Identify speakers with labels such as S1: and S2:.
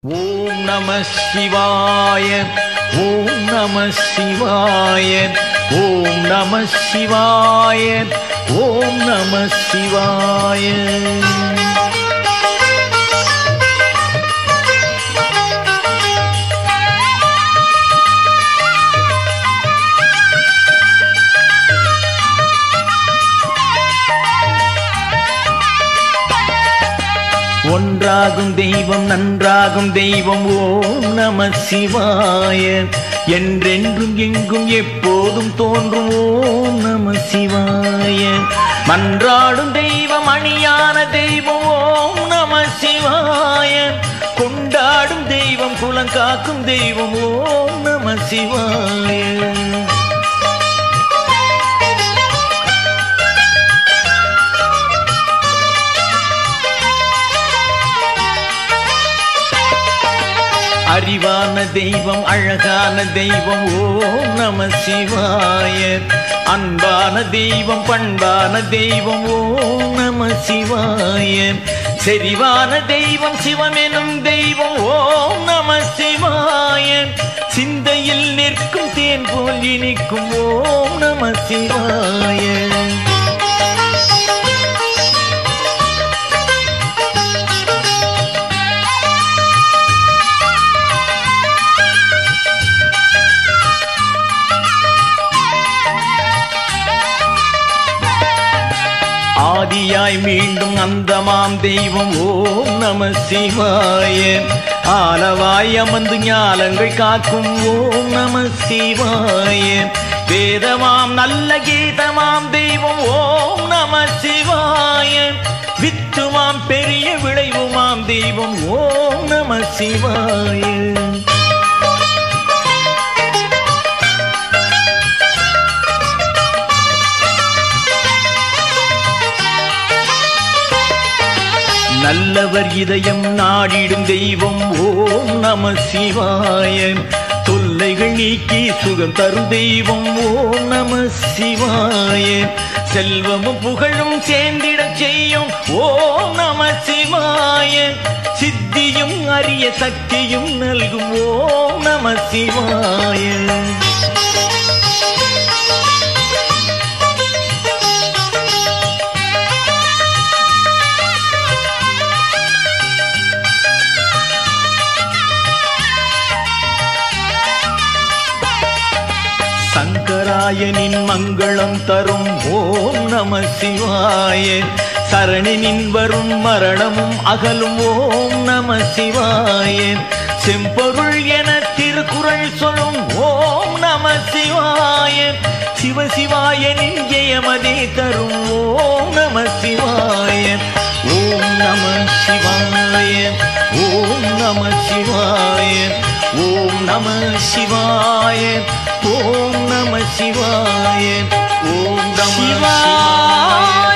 S1: ஓம் நம சிவாய. ஓம் நம சிவாய. ஓம் நம சிவாய. ஓம் நம சிவாய. ஒன்றாகும் தெய்வம் நன்றாகும் தெய்வம் ஓம் நம சிவாய. என்றென்றும் எங்கும் எப்போதும் தோன்றும் ஓம் நம சிவாய. மன்றாடும் தெய்வம் அணியான தெய்வம் ஓம் நம சிவாய. கொண்டாடும் தெய்வம் குலங்காக்கும் தெய்வம் ஓம் நம சிவாய. அறிவான தெய்வம் அழகான தெய்வம் ஓம் நம சிவாய. அன்பான தெய்வம் பண்பான தெய்வம் ஓம் நம சிவாய. செறிவான தெய்வம் சிவமெனும் தெய்வம் ஓம் நம சிவாய. சிந்தையில் நிற்கும் தேன் போல் இனிக்கும் ஓம் நம சிவாய. ஆதியாய் மீண்டும் அந்தமாம் தெய்வம் ஓம் நம சிவாய. ஆலவாய் அமர்ந்து ஞாலங்கள் காக்கும் ஓம் நம சிவாய. வேதமாம் நல்ல கீதமாம் தெய்வம் ஓம் நம சிவாய. வித்துமாம் பெரிய விளைவுமாம் தெய்வம் ஓம் நம சிவாய. நல்லவர் இதயம் நாடிடும் தெய்வம் ஓம் நம சிவாய. தொல்லைகள் நீக்கி சுகம் தரும் தெய்வம் ஓம் நம சிவாய. செல்வமும் புகழும் சேர்ந்திடச் செய்யும் ஓம் நம சிவாய. சித்தியும் அரிய சக்தியும் நல்கும் ஓம் நம சிவாய. சங்கராயனின் மங்களம் தரும் ஓம் நம சிவாய. சரணினின் வரும் மரணமும் அகலும் ஓம் நம சிவாய. செம்பொருள் என திருக்குறள் சொல்லும் ஓம் நம சிவாய. சிவசிவாயனின் ஜெயமதே தரும் ஓம் நம சிவாய. ஓம் நம சிவாய. ஓம் நம சிவாய. ஓம் நம சிவாய. ஓம் நம சிவாய. ஓம் நம சிவாய.